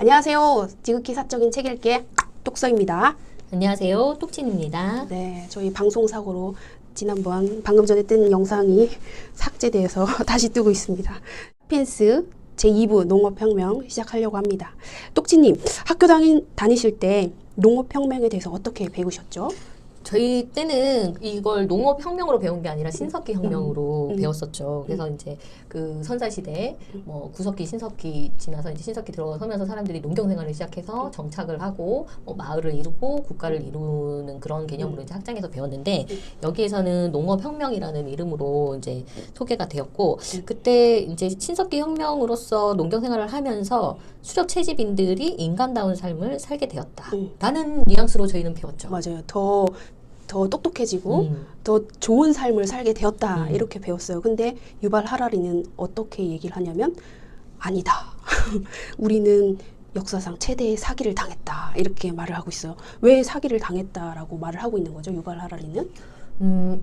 안녕하세요. 지극히 사적인 책 읽기의 똑서입니다. 안녕하세요. 똑진입니다. 네, 저희 방송 사고로 방금 전에 뜬 영상이 삭제돼서 다시 뜨고 있습니다. 사피엔스 제2부 농업혁명 시작하려고 합니다. 똑진님, 학교 다니실 때 농업혁명에 대해서 어떻게 배우셨죠? 저희 때는 이걸 농업혁명으로 배운 게 아니라 신석기 혁명으로 배웠었죠. 그래서 이제 그 선사시대, 뭐 구석기, 신석기 지나서 이제 신석기 들어서면서 사람들이 농경생활을 시작해서 정착을 하고 뭐 마을을 이루고 국가를 이루는 그런 개념으로 이제 학장에서 배웠는데 여기에서는 농업혁명이라는 이름으로 이제 소개가 되었고 그때 이제 신석기 혁명으로서 농경생활을 하면서 수렵 채집인들이 인간다운 삶을 살게 되었다라는 뉘앙스로 저희는 배웠죠. 맞아요. 더 똑똑해지고 더 좋은 삶을 살게 되었다 이렇게 배웠어요. 근데 유발 하라리는 어떻게 얘기를 하냐면 아니다. 우리는 역사상 최대의 사기를 당했다 이렇게 말을 하고 있어요. 왜 사기를 당했다라고 말을 하고 있는 거죠? 유발 하라리는?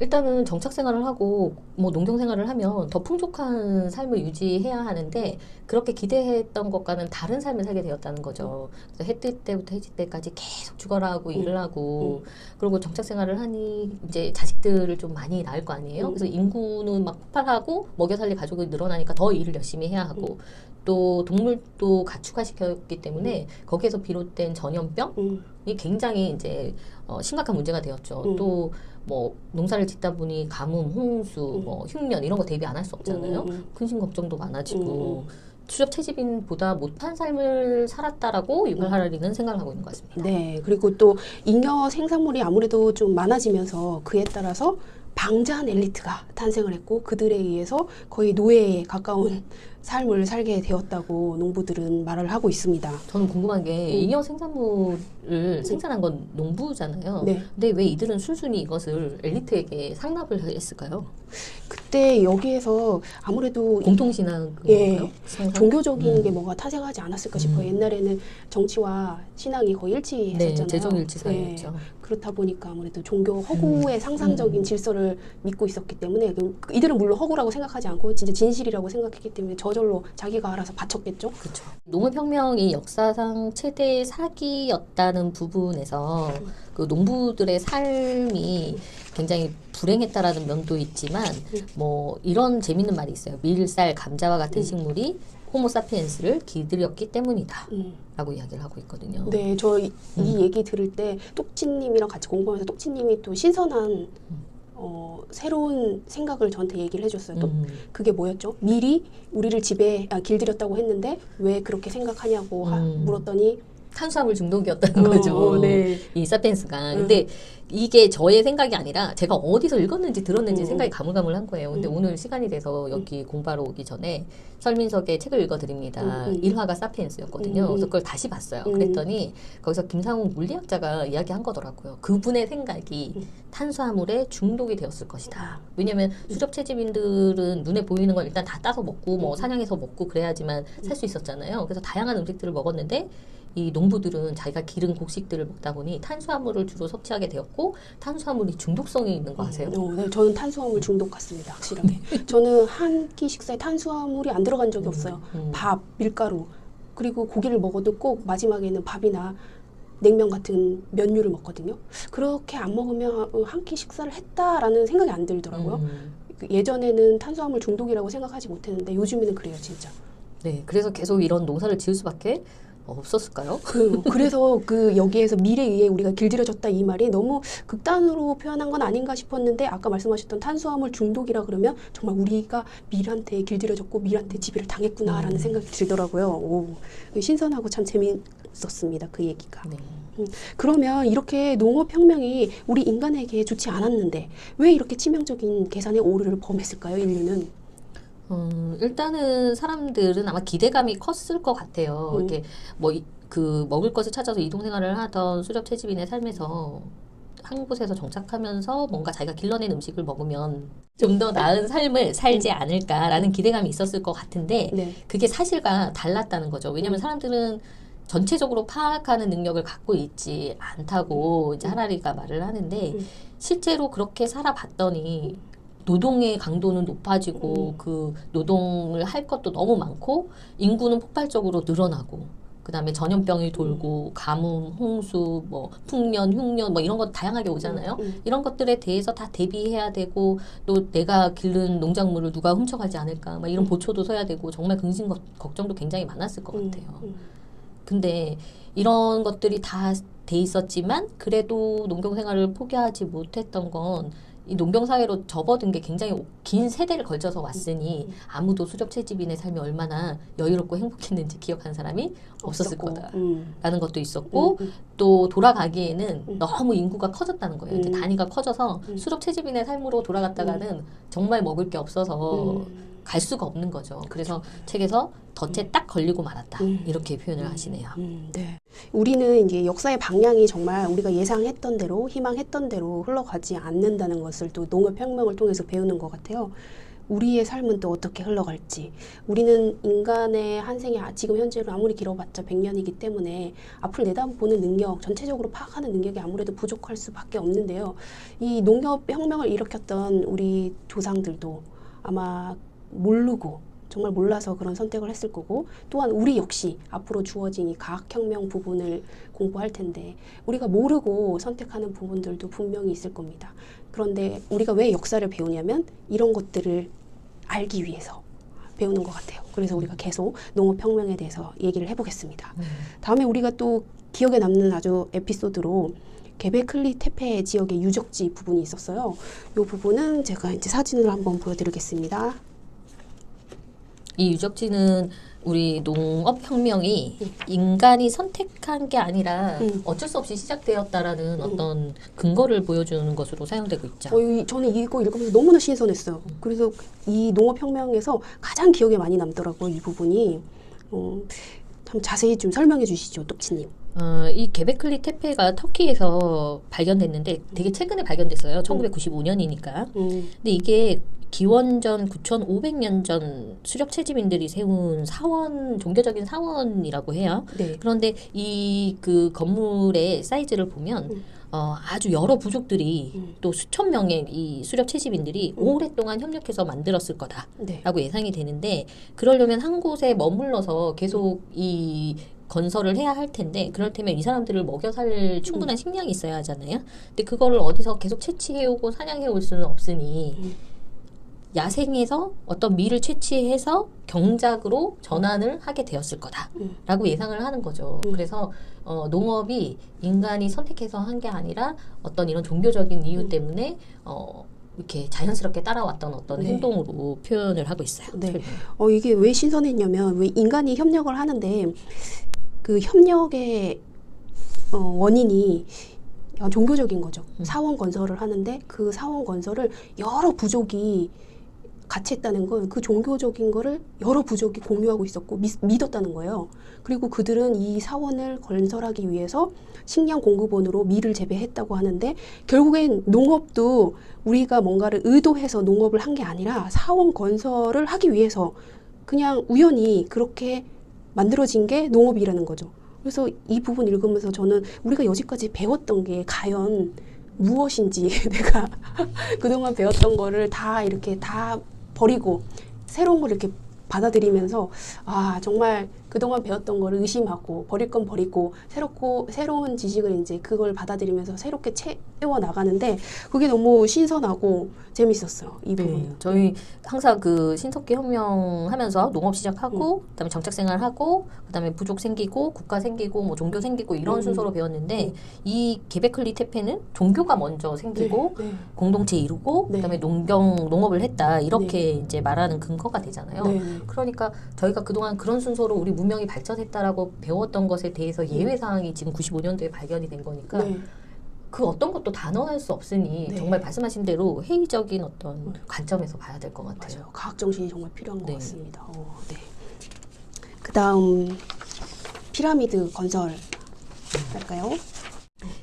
일단은 정착 생활을 하고 뭐 농경 생활을 하면 더 풍족한 삶을 유지해야 하는데 그렇게 기대했던 것과는 다른 삶을 살게 되었다는 거죠. 그래서 해 뜰 때부터 해질 때까지 계속 죽어라 하고 일을 하고 그리고 정착 생활을 하니 이제 자식들을 좀 많이 낳을 거 아니에요. 그래서 인구는 막 폭발하고 먹여 살릴 가족이 늘어나니까 더 일을 열심히 해야 하고 또 동물도 가축화시켰기 때문에 거기에서 비롯된 전염병이 굉장히 이제 심각한 문제가 되었죠. 또 뭐 농사를 짓다 보니 가뭄, 홍수, 뭐 흉년 이런 거 대비 안 할 수 없잖아요. 근심 걱정도 많아지고 수렵 채집인보다 못한 삶을 살았다라고 유발 하라리는 생각을 하고 있는 것 같습니다. 네, 그리고 또 잉여 생산물이 아무래도 좀 많아지면서 그에 따라서 방자한 엘리트가 탄생을 했고 그들에 의해서 거의 노예에 가까운 삶을 살게 되었다고 농부들은 말을 하고 있습니다. 저는 궁금한 게 잉여 생산물을 생산한 건 농부잖아요. 네. 근데 왜 이들은 순순히 이것을 엘리트에게 상납을 했을까요? 그때 여기에서 아무래도 공통신앙 예, 그건가요? 종교적인 게 뭔가 타생하지 않았을까 싶어요. 옛날에는 정치와 신앙이 거의 일치했었잖아요. 네, 제정일치 사이였죠. 그렇다 보니까 아무래도 종교 허구의 상상적인 질서를 믿고 있었기 때문에 이들은 물론 허구라고 생각하지 않고 진짜 진실이라고 생각했기 때문에 저절로 자기가 알아서 바쳤겠죠. 그렇죠. 농업혁명이 역사상 최대의 사기였다는 부분에서 그 농부들의 삶이 굉장히 불행했다라는 면도 있지만 뭐 이런 재밌는 말이 있어요. 밀, 쌀, 감자와 같은 식물이 호모사피엔스를 길들였기 때문이다 라고 이야기를 하고 있거든요. 네, 저 이 얘기 들을 때 똑치님이랑 같이 공부하면서 똑치님이 또 신선한 새로운 생각을 저한테 얘기를 해줬어요. 또 그게 뭐였죠? 밀이 우리를 길들였다고 했는데 왜 그렇게 생각하냐고 물었더니 탄수화물 중독이었다는 거죠. 네. 이 사피엔스가. 근데 이게 저의 생각이 아니라 제가 어디서 읽었는지 들었는지 생각이 가물가물한 거예요. 근데 오늘 시간이 돼서 여기 공부하러 오기 전에 설민석의 책을 읽어드립니다. 일화가 사피엔스였거든요. 그래서 그걸 다시 봤어요. 그랬더니 거기서 김상욱 물리학자가 이야기한 거더라고요. 그분의 생각이 탄수화물에 중독이 되었을 것이다. 왜냐하면 수렵 채집인들은 눈에 보이는 걸 일단 다 따서 먹고 뭐 사냥해서 먹고 그래야지만 살 수 있었잖아요. 그래서 다양한 음식들을 먹었는데 이 농부들은 자기가 기른 곡식들을 먹다 보니 탄수화물을 주로 섭취하게 되었고 탄수화물이 중독성이 있는 거 아세요? 네, 저는 탄수화물 중독 같습니다. 확실하게. 저는 한 끼 식사에 탄수화물이 안 들어간 적이 없어요. 밥, 밀가루, 그리고 고기를 먹어도 꼭 마지막에는 밥이나 냉면 같은 면류를 먹거든요. 그렇게 안 먹으면 한 끼 식사를 했다라는 생각이 안 들더라고요. 예전에는 탄수화물 중독이라고 생각하지 못했는데 요즘에는 그래요, 진짜. 네, 그래서 계속 이런 농사를 지을 수밖에 없었을까요? 그래서 여기에서 밀에 의해 우리가 길들여졌다 이 말이 너무 극단으로 표현한 건 아닌가 싶었는데 아까 말씀하셨던 탄수화물 중독이라 그러면 정말 우리가 밀한테 길들여졌고 밀한테 지배를 당했구나라는 생각이 들더라고요. 오, 신선하고 참 재미있었습니다. 그 얘기가. 네. 그러면 이렇게 농업혁명이 우리 인간에게 좋지 않았는데 왜 이렇게 치명적인 계산의 오류를 범했을까요? 인류는? 일단은 사람들은 아마 기대감이 컸을 것 같아요. 이렇게 그 먹을 것을 찾아서 이동 생활을 하던 수렵 채집인의 삶에서 한 곳에서 정착하면서 뭔가 자기가 길러낸 음식을 먹으면 좀 더 나은 삶을 살지 않을까라는 기대감이 있었을 것 같은데 그게 사실과 달랐다는 거죠. 왜냐하면 사람들은 전체적으로 파악하는 능력을 갖고 있지 않다고 이제 하라리가 말을 하는데 실제로 그렇게 살아봤더니 노동의 강도는 높아지고 그 노동을 할 것도 너무 많고 인구는 폭발적으로 늘어나고 그다음에 전염병이 돌고 가뭄, 홍수, 뭐 풍년, 흉년 뭐 이런 것 다양하게 오잖아요. 이런 것들에 대해서 다 대비해야 되고 또 내가 기른 농작물을 누가 훔쳐가지 않을까 막 이런 보초도 서야 되고 정말 근심 걱정도 굉장히 많았을 것 같아요. 근데 이런 것들이 다 돼 있었지만 그래도 농경 생활을 포기하지 못했던 건 이 농경 사회로 접어든 게 굉장히 긴 세대를 걸쳐서 왔으니 아무도 수렵 채집인의 삶이 얼마나 여유롭고 행복했는지 기억하는 사람이 없었을 거다라는 것도 있었고 또 돌아가기에는 너무 인구가 커졌다는 거예요. 이제 단위가 커져서 수렵 채집인의 삶으로 돌아갔다가는 정말 먹을 게 없어서 갈 수가 없는 거죠. 그래서 책에서 덫에 딱 걸리고 말았다. 이렇게 표현을 하시네요. 네. 우리는 이제 역사의 방향이 정말 우리가 예상했던 대로, 희망했던 대로 흘러가지 않는다는 것을 또 농업혁명을 통해서 배우는 것 같아요. 우리의 삶은 또 어떻게 흘러갈지. 우리는 인간의 한 생이 지금 현재로 아무리 길어봤자 100년이기 때문에 앞을 내다보는 능력, 전체적으로 파악하는 능력이 아무래도 부족할 수밖에 없는데요. 이 농업혁명을 일으켰던 우리 조상들도 아마 모르고 정말 몰라서 그런 선택을 했을 거고 또한 우리 역시 앞으로 주어진 이 과학혁명 부분을 공부할 텐데 우리가 모르고 선택하는 부분들도 분명히 있을 겁니다. 그런데 우리가 왜 역사를 배우냐면 이런 것들을 알기 위해서 배우는 것 같아요. 그래서 우리가 계속 농업혁명에 대해서 얘기를 해보겠습니다. 다음에 우리가 또 기억에 남는 아주 에피소드로 게베클리 테페 지역의 유적지 부분이 있었어요. 이 부분은 제가 이제 사진을 한번 보여드리겠습니다. 이 유적지는 우리 농업혁명이 인간이 선택한 게 아니라 어쩔 수 없이 시작되었다라는 어떤 근거를 보여주는 것으로 사용되고 있죠. 저는 이거 읽으면서 너무나 신선했어요. 그래서 이 농업혁명에서 가장 기억에 많이 남더라고요. 이 부분이. 참 자세히 좀 설명해 주시죠, 똑치님. 이 게베클리 테페가 터키에서 발견됐는데 되게 최근에 발견됐어요. 1995년이니까. 근데 이게 기원전 9,500년 전 수렵 채집인들이 세운 사원, 종교적인 사원이라고 해요. 네. 그런데 이 그 건물의 사이즈를 보면 아주 여러 부족들이 또 수천 명의 이 수렵 채집인들이 오랫동안 협력해서 만들었을 거다라고 예상이 되는데 그러려면 한 곳에 머물러서 계속 이 건설을 해야 할 텐데 그렇다면 이 사람들을 먹여 살 충분한 식량이 있어야 하잖아요. 근데 그거를 어디서 계속 채취해오고 사냥해올 수는 없으니 야생에서 어떤 밀을 채취해서 경작으로 전환을 하게 되었을 거다라고 예상을 하는 거죠. 그래서 농업이 인간이 선택해서 한 게 아니라 어떤 이런 종교적인 이유 때문에 이렇게 자연스럽게 따라왔던 어떤 행동으로 표현을 하고 있어요. 네. 이게 왜 신선했냐면 왜 인간이 협력을 하는데 그 협력의 원인이 종교적인 거죠. 사원 건설을 하는데 그 사원 건설을 여러 부족이 같이 했다는 건 그 종교적인 거를 여러 부족이 공유하고 있었고 믿었다는 거예요. 그리고 그들은 이 사원을 건설하기 위해서 식량 공급원으로 밀을 재배했다고 하는데 결국엔 농업도 우리가 뭔가를 의도해서 농업을 한 게 아니라 사원 건설을 하기 위해서 그냥 우연히 그렇게 만들어진 게 농업이라는 거죠. 그래서 이 부분 읽으면서 저는 우리가 여지까지 배웠던 게 과연 무엇인지 내가 그동안 배웠던 거를 다 이렇게 다 버리고 새로운 걸 이렇게 받아들이면서 정말 그동안 배웠던 거를 의심하고 버릴 건 버리고 새로운 지식을 이제 그걸 받아들이면서 새롭게 채워 나가는데 그게 너무 신선하고 재밌었어요. 이 부분. 저희 항상 그 신석기 혁명 하면서 농업 시작하고 그다음에 정책 생활하고 그다음에 부족 생기고 국가 생기고 뭐 종교 생기고 이런 순서로 배웠는데 이 게베클리 테페는 종교가 먼저 생기고 공동체 이루고 그다음에 농업을 했다 이렇게 이제 말하는 근거가 되잖아요. 그러니까 저희가 그동안 그런 순서로 우리 문명이 발전했다라고 배웠던 것에 대해서 예외 사항이 지금 95년도에 발견이 된 거니까 그 어떤 것도 단언할 수 없으니 정말 말씀하신 대로 회의적인 어떤 관점에서 봐야 될 것 같아요. 맞아요. 과학 정신이 정말 필요한 것 같습니다. 그다음 피라미드 건설 할까요?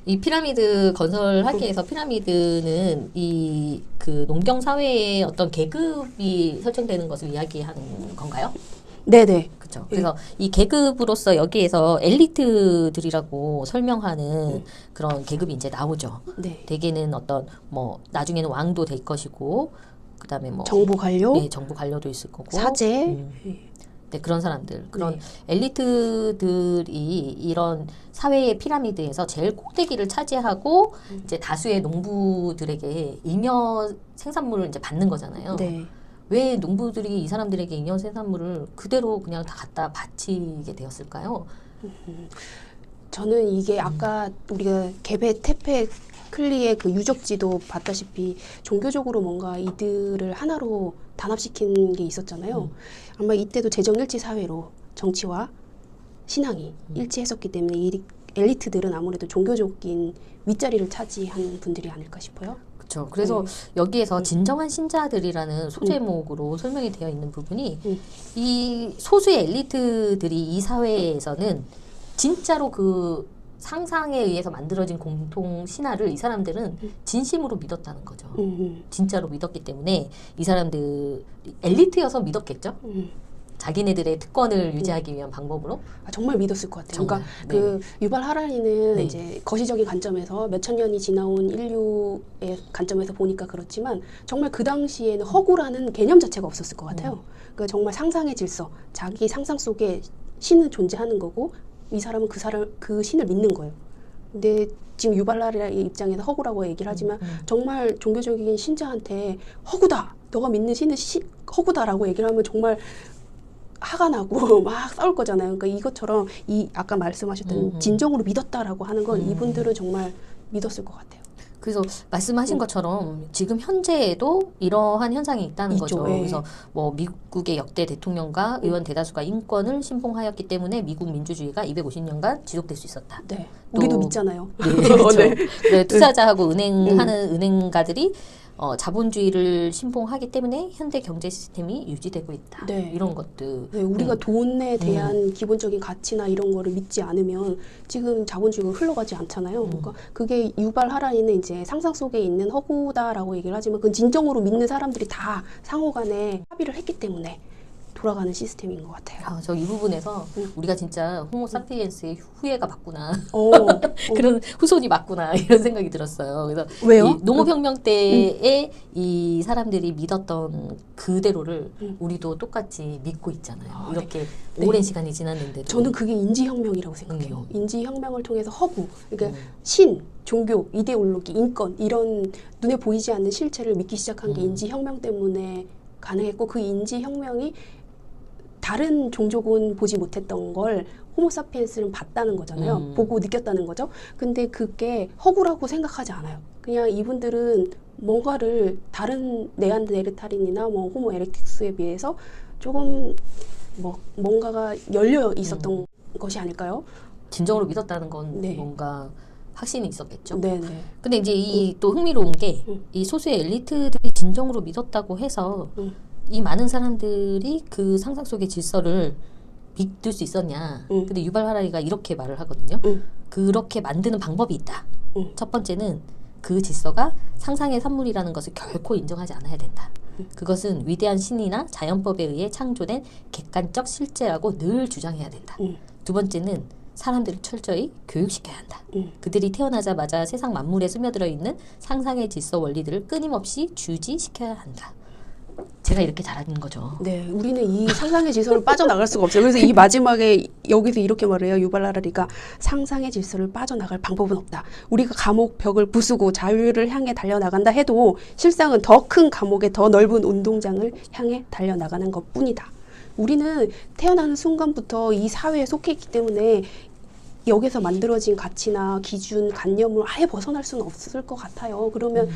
이 피라미드 건설하기 위해서 피라미드는 이 그 농경 사회의 어떤 계급이 설정되는 것을 이야기하는 건가요? 네네. 그렇죠. 그래서 이 계급으로서 여기에서 엘리트들이라고 설명하는 그런 계급이 이제 나오죠. 대개는 어떤 뭐 나중에는 왕도 될 것이고 그다음에 뭐 정부 관료, 정부 관료도 있을 거고 사제. 네, 그런 사람들, 그런 네. 엘리트들이 이런 사회의 피라미드에서 제일 꼭대기를 차지하고 이제 다수의 농부들에게 잉여 생산물을 이제 받는 거잖아요. 네. 왜 농부들이 이 사람들에게 잉여 생산물을 그대로 그냥 다 갖다 바치게 되었을까요? 저는 이게 아까 우리가 개베, 테페, 클리의 그 유적지도 봤다시피 종교적으로 뭔가 이들을 하나로 단합시킨 게 있었잖아요. 아마 이때도 재정일치 사회로 정치와 신앙이 일치했었기 때문에 이 엘리트들은 아무래도 종교적인 윗자리를 차지한 분들이 아닐까 싶어요. 그렇죠. 그래서 여기에서 진정한 신자들이라는 소제목으로 설명이 되어 있는 부분이 이 소수의 엘리트들이 이 사회에서는 진짜로 그 상상에 의해서 만들어진 공통 신화를 이 사람들은 진심으로 믿었다는 거죠. 진짜로 믿었기 때문에 이 사람들 엘리트여서 믿었겠죠. 자기네들의 특권을 유지하기 위한 방법으로. 아, 정말 믿었을 것 같아요. 정말, 그러니까 그 유발 하라리는 네. 이제 거시적인 관점에서 몇천 년이 지나온 인류의 관점에서 보니까 그렇지만 정말 그 당시에는 허구라는 개념 자체가 없었을 것 같아요. 그러니까 정말 상상의 질서, 자기 상상 속에 신은 존재하는 거고 이 사람은 그 신을 믿는 거예요. 근데 지금 유발라의 입장에서 허구라고 얘기를 하지만 정말 종교적인 신자한테 허구다, 너가 믿는 신은 허구다라고 얘기를 하면 정말 화가 나고 막 싸울 거잖아요. 그러니까 이것처럼 이 아까 말씀하셨던 진정으로 믿었다라고 하는 건 이분들은 정말 믿었을 것 같아요. 그래서 말씀하신 것처럼 지금 현재에도 이러한 현상이 있다는 있죠. 거죠. 예. 그래서 뭐 미국의 역대 대통령과 의원 대다수가 인권을 신봉하였기 때문에 미국 민주주의가 250년간 지속될 수 있었다. 네, 또- 우리도 믿잖아요. 네, 그렇죠. 네. 네, 투자자하고 은행하는 은행가들이 자본주의를 신봉하기 때문에 현대 경제 시스템이 유지되고 있다. 네. 이런 것들. 네, 우리가 돈에 대한 기본적인 가치나 이런 거를 믿지 않으면 지금 자본주의가 흘러가지 않잖아요. 그러니까 그게 유발 하라리는 이제 상상 속에 있는 허구다라고 얘기를 하지만 그건 진정으로 믿는 사람들이 다 상호간에 합의를 했기 때문에 돌아가는 시스템인 것 같아요. 저 이 부분에서 우리가 진짜 호모 사피엔스의 후예가 맞구나. 어, 그런 후손이 맞구나 이런 생각이 들었어요. 그래서 왜요? 이 농업혁명 때에 이 사람들이 믿었던 그대로를 우리도 똑같이 믿고 있잖아요. 이렇게 네. 오랜 시간이 지났는데도. 저는 그게 인지혁명이라고 생각해요. 인지혁명을 통해서 허구, 그러니까 음. 신, 종교, 이데올로기, 인권 이런 눈에 보이지 않는 실체를 믿기 시작한 게 인지혁명 때문에 가능했고 그 인지혁명이 다른 종족은 보지 못했던 걸 호모사피엔스는 봤다는 거잖아요. 보고 느꼈다는 거죠. 근데 그게 허구라고 생각하지 않아요. 그냥 이분들은 뭔가를 다른 네안데르탈인이나 뭐 호모 에렉투스에 비해서 조금 뭔가가 열려 있었던 것이 아닐까요? 진정으로 믿었다는 건 네. 뭔가 확신이 있었겠죠. 네네. 근데 이제 이 또 흥미로운 게 이 소수의 엘리트들이 진정으로 믿었다고 해서 이 많은 사람들이 그 상상 속의 질서를 믿을 수 있었냐. 근데 유발 하라리가 이렇게 말을 하거든요. 그렇게 만드는 방법이 있다. 첫 번째는 그 질서가 상상의 산물이라는 것을 결코 인정하지 않아야 된다. 그것은 위대한 신이나 자연법에 의해 창조된 객관적 실제라고 늘 주장해야 된다. 두 번째는 사람들을 철저히 교육시켜야 한다. 그들이 태어나자마자 세상 만물에 스며들어 있는 상상의 질서 원리들을 끊임없이 주지시켜야 한다. 제가 이렇게 잘하는 거죠. 네, 우리는 이 상상의 질서를 빠져나갈 수가 없어요. 그래서 이 마지막에 여기서 이렇게 말해요. 유발 하라리가 상상의 질서를 빠져나갈 방법은 없다. 우리가 감옥 벽을 부수고 자유를 향해 달려나간다 해도 실상은 더 큰 감옥에 더 넓은 운동장을 향해 달려나가는 것뿐이다. 우리는 태어나는 순간부터 이 사회에 속해 있기 때문에 여기서 만들어진 가치나 기준, 관념을 아예 벗어날 수는 없을 것 같아요. 그러면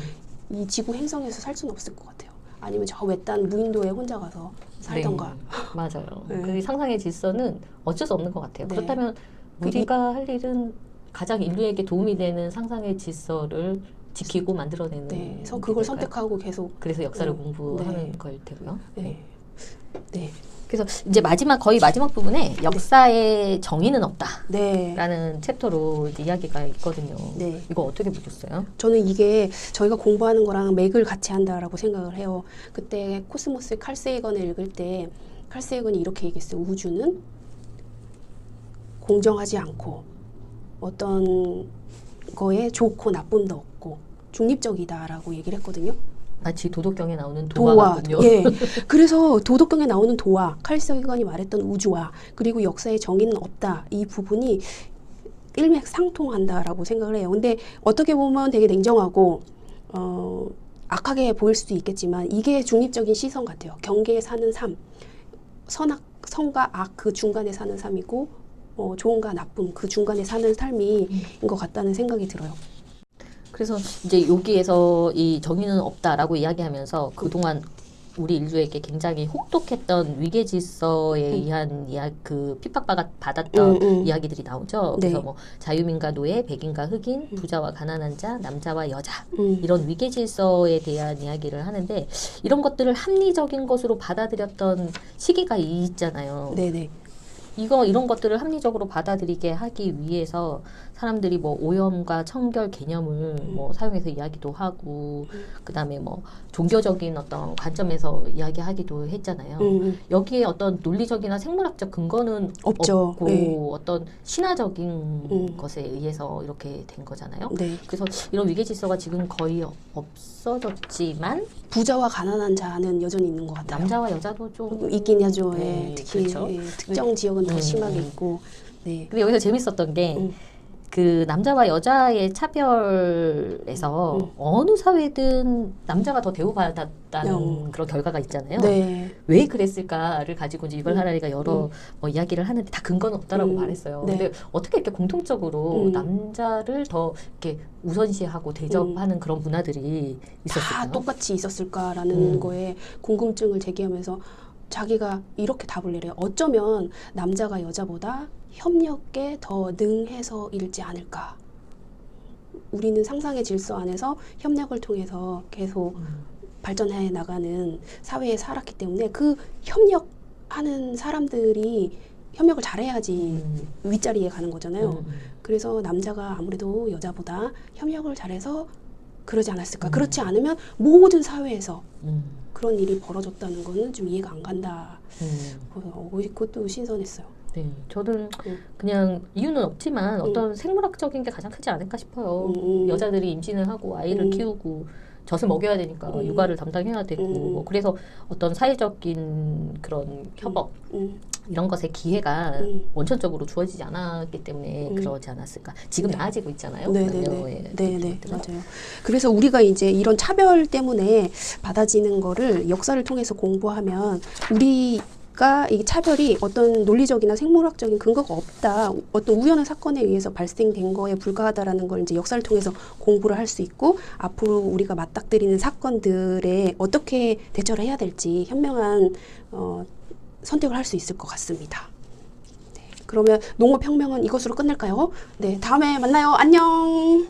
이 지구 행성에서 살 수는 없을 것 같아요. 아니면 저 외딴 무인도에 혼자 가서 살던가. 네, 맞아요. 네. 그 상상의 질서는 어쩔 수 없는 것 같아요. 네. 그렇다면 우리가 할 일은 가장 인류에게 도움이 되는 상상의 질서를 지키고 만들어내는 네, 그래서 게 그걸 될까요? 선택하고 계속. 그래서 역사를 네. 공부하는 걸 테고요. 네. 네. 그래서 이제 거의 마지막 부분에 역사의 정의는 없다라는 네. 챕터로 이제 이야기가 있거든요. 네. 이거 어떻게 보셨어요? 저는 이게 저희가 공부하는 거랑 맥을 같이 한다라고 생각을 해요. 그때 코스모스 칼 세이건을 읽을 때 칼 세이건이 이렇게 얘기했어요. 우주는 공정하지 않고 어떤 거에 좋고 나쁨도 없고 중립적이다라고 얘기를 했거든요. 마치 도덕경에 나오는 도화. 도화군요. 예. 그래서 도덕경에 나오는 도화, 칼 사기관이 말했던 우주화, 그리고 역사의 정의는 없다. 이 부분이 일맥상통한다라고 생각을 해요. 근데 어떻게 보면 되게 냉정하고 악하게 보일 수도 있겠지만 이게 중립적인 시선 같아요. 경계에 사는 삶, 선과 악 그 중간에 사는 삶이고 좋은가 나쁨 그 중간에 사는 삶인 것 같다는 생각이 들어요. 그래서 이제 여기에서 이 정의는 없다라고 이야기하면서 그동안 우리 인류에게 굉장히 혹독했던 위계질서에 의한 그 핍박받았던 이야기들이 나오죠. 네. 그래서 뭐 자유민과 노예, 백인과 흑인, 부자와 가난한 자, 남자와 여자 이런 위계질서에 대한 이야기를 하는데 이런 것들을 합리적인 것으로 받아들였던 시기가 있잖아요. 네네. 이런 것들을 합리적으로 받아들이게 하기 위해서 사람들이 뭐 오염과 청결 개념을 뭐 사용해서 이야기도 하고 그다음에 뭐 종교적인 어떤 관점에서 이야기하기도 했잖아요. 여기에 어떤 논리적이나 생물학적 근거는 없죠. 없고 네. 어떤 신화적인 것에 의해서 이렇게 된 거잖아요. 네. 그래서 이런 위계 질서가 지금 거의 없어졌지만 부자와 가난한 자는 여전히 있는 것 같아요. 남자와 여자도 좀 있긴 하죠. 네, 예. 특히 그렇죠. 예, 특정 지역은 더 심하게 있고. 네. 근데 여기서 재밌었던 게 그 남자와 여자의 차별에서 어느 사회든 남자가 더 대우받았다는 그런 결과가 있잖아요. 네. 왜 그랬을까를 가지고 이제 유발 하라리가 여러 이야기를 하는데 다 근거는 없다라고 말했어요. 네. 근데 어떻게 이렇게 공통적으로 남자를 더 이렇게 우선시하고 대접하는 그런 문화들이 다 있었을까요? 똑같이 있었을까라는 거에 궁금증을 제기하면서 자기가 이렇게 답을 내려요. 어쩌면 남자가 여자보다 협력에 더 능해서일지 않을까. 우리는 상상의 질서 안에서 협력을 통해서 계속 발전해 나가는 사회에 살았기 때문에 그 협력하는 사람들이 협력을 잘해야지 윗자리에 가는 거잖아요. 그래서 남자가 아무래도 여자보다 협력을 잘해서 그러지 않았을까. 그렇지 않으면 모든 사회에서 그런 일이 벌어졌다는 거는 좀 이해가 안 간다. 그것도 신선했어요. 네, 저는 그냥 이유는 없지만 어떤 생물학적인 게 가장 크지 않을까 싶어요. 여자들이 임신을 하고 아이를 키우고 젖을 먹여야 되니까 육아를 담당해야 되고 뭐 그래서 어떤 사회적인 그런 협업 이런 것의 기회가 원천적으로 주어지지 않았기 때문에 그러지 않았을까. 지금 나아지고 있잖아요. 네네. 맞아요. 그래서 우리가 이제 이런 차별 때문에 받아지는 거를 역사를 통해서 공부하면 우리가 이 차별이 어떤 논리적이나 생물학적인 근거가 없다, 어떤 우연한 사건에 의해서 발생된 거에 불과하다라는 걸 이제 역사를 통해서 공부를 할 수 있고 앞으로 우리가 맞닥뜨리는 사건들에 어떻게 대처를 해야 될지 현명한 선택을 할 수 있을 것 같습니다. 네, 그러면 농업혁명은 이것으로 끝낼까요? 네, 다음에 만나요. 안녕.